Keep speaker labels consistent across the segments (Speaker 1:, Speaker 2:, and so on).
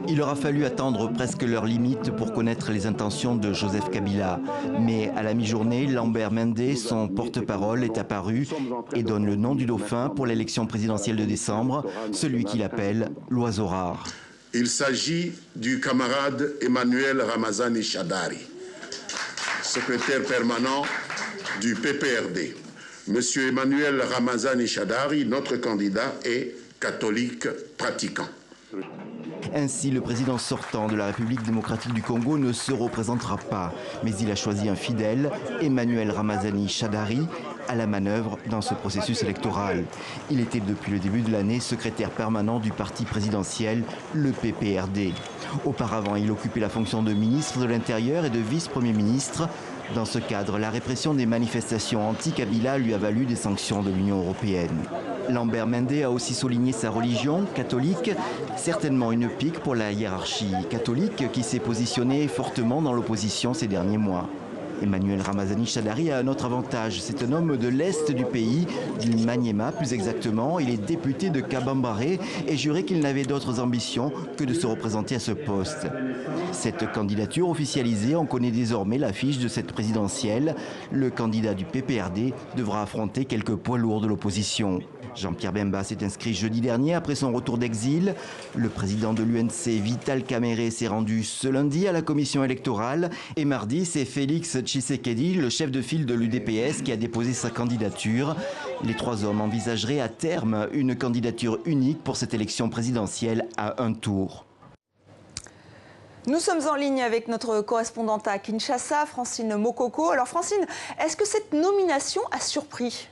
Speaker 1: Il aura fallu attendre presque leur limite pour connaître les intentions de Joseph Kabila. Mais à la mi-journée, Lambert Mende, son porte-parole, est apparu et donne le nom du dauphin pour l'élection présidentielle de décembre, celui qu'il appelle l'oiseau rare.
Speaker 2: Il s'agit du camarade Emmanuel Ramazani Shadari, secrétaire permanent du PPRD. Monsieur Emmanuel Ramazani Shadari, notre candidat, est catholique pratiquant.
Speaker 1: Ainsi, le président sortant de la République démocratique du Congo ne se représentera pas. Mais il a choisi un fidèle, Emmanuel Ramazani Shadari, à la manœuvre dans ce processus électoral. Il était depuis le début de l'année secrétaire permanent du parti présidentiel, le PPRD. Auparavant, il occupait la fonction de ministre de l'Intérieur et de vice-premier ministre. Dans ce cadre, la répression des manifestations anti-Kabila lui a valu des sanctions de l'Union européenne. Lambert Mende a aussi souligné sa religion, catholique, certainement une pique pour la hiérarchie catholique qui s'est positionnée fortement dans l'opposition ces derniers mois. Emmanuel Ramazani Shadari a un autre avantage. C'est un homme de l'Est du pays, du Maniema plus exactement. Il est député de Kabambaré et jurait qu'il n'avait d'autres ambitions que de se représenter à ce poste. Cette candidature officialisée, on connaît désormais l'affiche de cette présidentielle. Le candidat du PPRD devra affronter quelques poids lourds de l'opposition. Jean-Pierre Bemba s'est inscrit jeudi dernier après son retour d'exil. Le président de l'UNC, Vital Kamerhe, s'est rendu ce lundi à la commission électorale. Et mardi, c'est Félix Tshisekedi, le chef de file de l'UDPS, qui a déposé sa candidature. Les trois hommes envisageraient à terme une candidature unique pour cette élection présidentielle à un tour.
Speaker 3: Nous sommes en ligne avec notre correspondante à Kinshasa, Francine Mokoko. Alors Francine, est-ce que cette nomination a surpris ?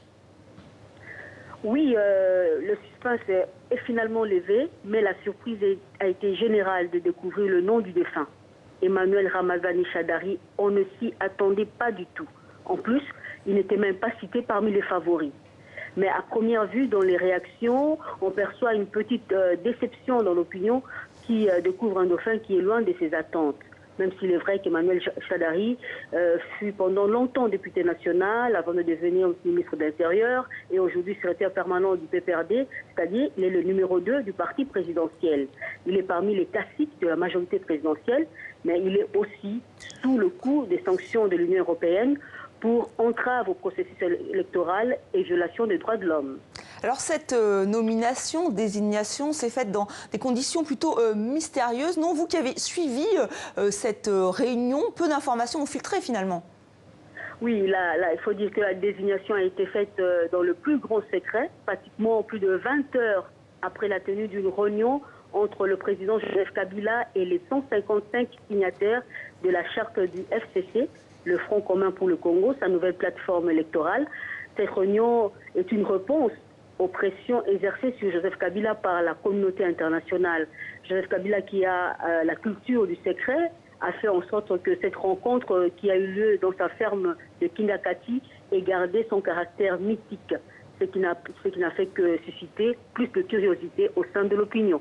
Speaker 4: Oui, le suspense est finalement levé, mais la surprise a été générale de découvrir le nom du défunt. Emmanuel Ramazani Shadari, on ne s'y attendait pas du tout. En plus, il n'était même pas cité parmi les favoris. Mais à première vue, dans les réactions, on perçoit une petite déception dans l'opinion qui découvre un dauphin qui est loin de ses attentes. Même s'il est vrai qu'Emmanuel Shadari fut pendant longtemps député national avant de devenir ministre de l'Intérieur et aujourd'hui secrétaire permanent du PPRD, c'est-à-dire il est le numéro 2 du parti présidentiel. Il est parmi les classiques de la majorité présidentielle, mais il est aussi sous le coup des sanctions de l'Union européenne pour entrave au processus électoral et violation des droits de l'homme.
Speaker 3: Alors cette nomination, désignation, s'est faite dans des conditions plutôt mystérieuses. Non, vous qui avez suivi cette réunion, peu d'informations ont filtré finalement.
Speaker 4: Oui, il faut dire que la désignation a été faite dans le plus grand secret, pratiquement plus de 20 heures après la tenue d'une réunion entre le président Joseph Kabila et les 155 signataires de la charte du FCC, le Front commun pour le Congo, sa nouvelle plateforme électorale. Cette réunion est une réponse aux pressions exercées sur Joseph Kabila par la communauté internationale. Joseph Kabila, qui a la culture du secret, a fait en sorte que cette rencontre qui a eu lieu dans sa ferme de Kindakati ait gardé son caractère mythique, ce qui n'a fait que susciter plus de curiosité au sein de l'opinion.